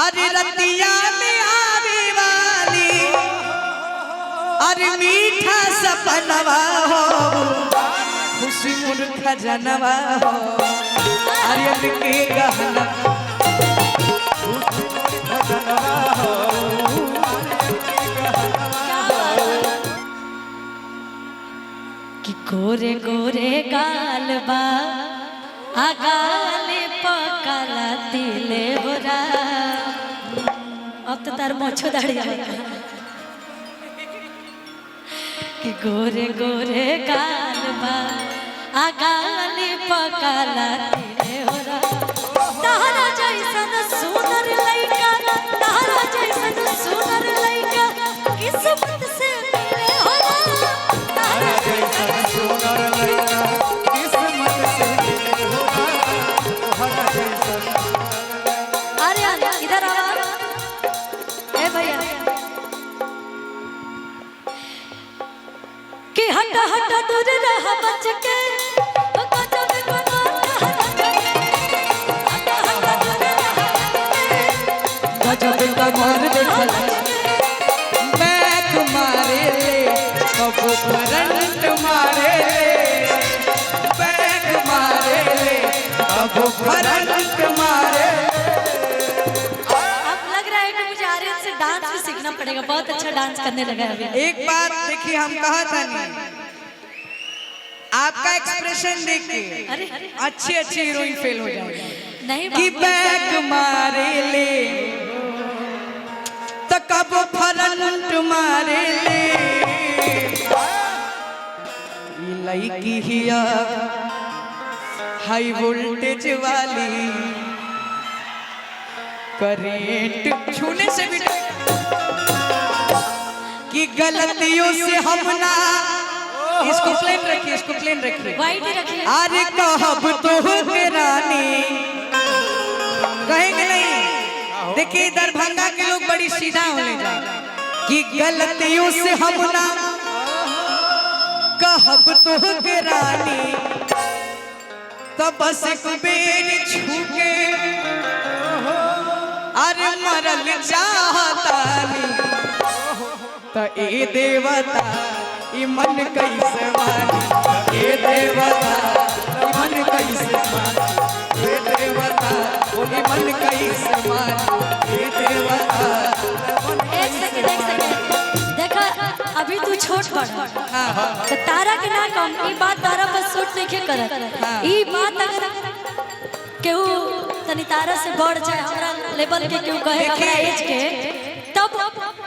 अरे रतिया में आवे वाली अरे मीठा सपनवा हो खुशी मुर्खा जनवा हो अरे के गहना कि गोरे गोरे गालबा आगाले पकाला तिले बोरा। अब तो तार मोछो दाढ़ी आएगा कि गोरे गोरे गालबा आगाले पकाला तिले बोरा। तारा जैसन सुनर लइका तारा जैसन सुनर लइका किस्मत से मिले होला। तारा जैसन सुनर लइका किस्मत से मिले होला। तोहरा जैसन अरे इधर आओ ए भैया कि हट हट दूर रह बच के गजब कमर देखल बैक मारे ले कबो करंट मारे ले बैक मारे ले कबो करंट मारे। अब लग रहा है कि मुझे आर्यन से डांस भी सीखना पड़ेगा। बहुत अच्छा डांस करने लगा है अभी। एक बात देखिए हम कहा था नहीं आपका एक्सप्रेशन देख के अरे अच्छी अच्छी हीरोइन फेल हो जाएगी नहीं कि बैक मारे ले तो कब फ्रंट मारे ले। ये लड़की हिया हाई वोल्टेज वाली करेंट छूने से भी कि गलतियों से हम ना इसको प्लेन रखिए इसको प्लेन रखिए वाइट ही रखिए। अरे कहब तो के रानी कहेंगे नहीं। देखिए दरभंगा के लोग बड़ी सीधा होने जाए कि गलतियों से हम ना कहब तो के रानी तो बस एक बेर छू के अरे मरल चाहता तो ए देवता ई मन कैसे मानी ए देवता ई मन कैसे मानी ए देवता ई मन कैसे मानी ए देवता। एक सेकंड देखा अभी तू छोट पड़ तो तारा के ना कम ई बात तारा पर सूट नहीं करत। ई बात अगर केहू तनी तारा से बढ़ जाए हमरा लेवल के केहू कहे हमरा एज के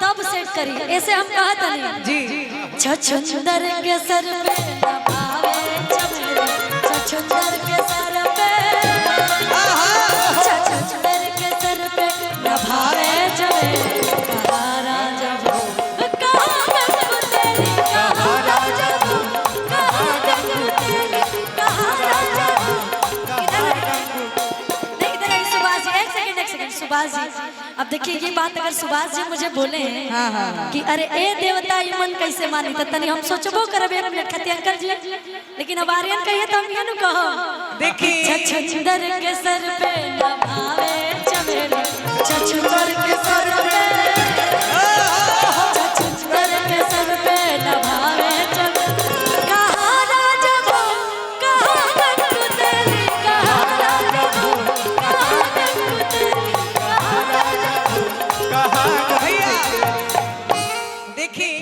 तब सेट करी। ऐसे हम कहत नहीं जी छछुंदर के सर पे नभावे चमेली छछुंदर के सर पे छछुंदर के सर पे नभावे चमेली कहा राजा कहा गंगू तेरी कहा राजा कहा गंगू तेरी कहा राजा। इधर आई सुभाष जी एक सेकंड सुभाष जी। अब देखिए ये बात अगर सुभाष जी मुझे बोले हैं कि अरे ए देवता ई मन कैसे मानी तो तनी हम सोचबो करब एक मिनट खातिर अंकल जी। लेकिन अब आर्यन कहिए तो हम ये नु कहो देखिए छछुंदर के सर पे नभावे चमेली छछुंदर के सर पे छछुंदर के सर पे नभावे चमेली कहा राजा वो कहा गंगू तेरी कहा राजा वो कहा गंगू तेरी कहा राजा। भैया देखिए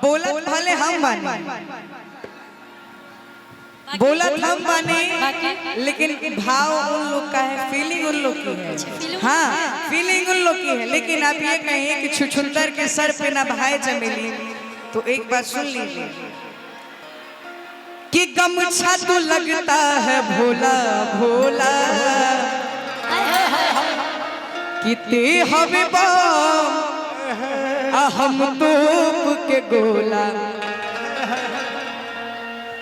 बोलत भले हम बानी बोलत हम बानी लेकिन भाव उन लोग का है फीलिंग उन लोग की है। हाँ फीलिंग उन लोग की है। लेकिन आप ये कहिए कि छुछुंदर के सर पे ना भाई चमेली तो एक बात सुन लीजिए कि गमछा तो लगता है भोला भोला किते हवे बम हम तोप के गोला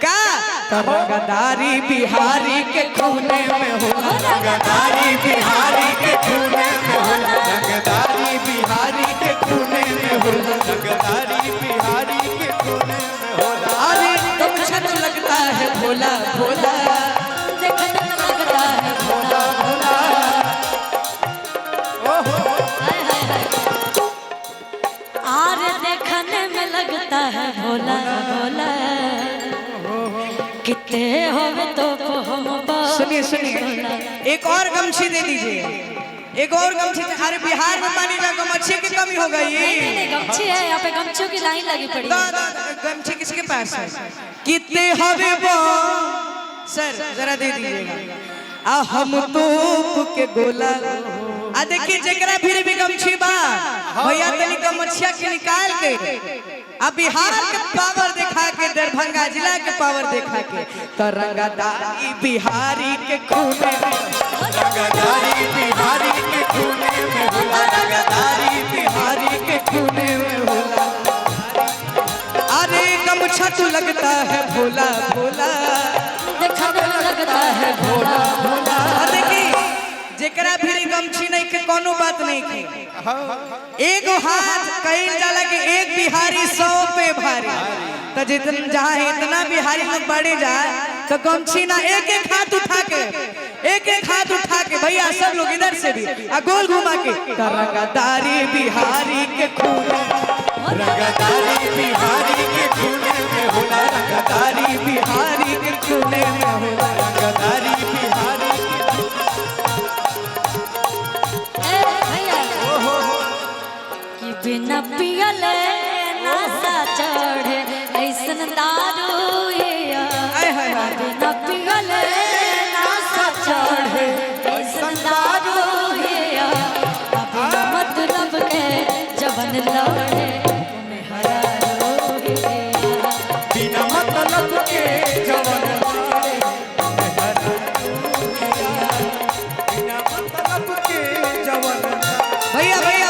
का रंगदारी बिहारी के खूने में हो रंगदारी बिहारी के खूने में हो रंगदारी बिहारी के खूने में हो रंगदारी बिहारी के खूने में हो। अरे गमछा तो लगता है भोला भोला देखने लगता है भोला भोला किते होवे तो हम सुनिए सुनिए, एक और गमछी दे दीजिए, एक और गमछी। अरे बिहार में पानी का गमछी की कमी हो गई। नहीं, गमछी है यहाँ पे, गमछियों की लाइन लगी पड़ी है। गमछी किसके पास है? कितने हवे वो सर जरा दे दीजिएगा। आ हम तो के गोला आ देखिए जकरा फिर भी गमछी बा भैया तनी गमछिया के निकाल के आ बिहार के पावर दिखा के, दरभंगा जिला के पावर दिखा के, तो रंगदारी बिहारी के खून में, रंगदारी बिहारी के खून में होला, रंगदारी बिहारी के खून में होला। अरे गमछा तू लगता है भोला भोला, देखने में लगता है भोला भोला। देखी जेकरा फिर गमछी नहीं के कोनो बात नहीं की। एक हाथ कहीं जाला के एक बिहारी 100 पे भारी, तो जितन जहाँ इतना बिहारी लोग बढ़े जाए तो गमछी ना एक एक हाथ उठा के, एक एक हाथ उठा के भैया सब लोग इधर से भी गोल घुमा के, रंगदारी बिहारी के खून, रंगदारी बिहारी के खून में होला, रंगदारी बिहारी के खून में होला, रंगदारी बिहारी कि बिना पियले नशा चढ़े ऐसन दारू ये, बिना पियले नशा चढ़े ऐसन दारू ये, बिना मतलब के जवन लड़े उन्हें हरा लो ये, बिना मतलब के जवन लड़े उन्हें हरा लो ये, बिना मतलब के जवन भैया भैया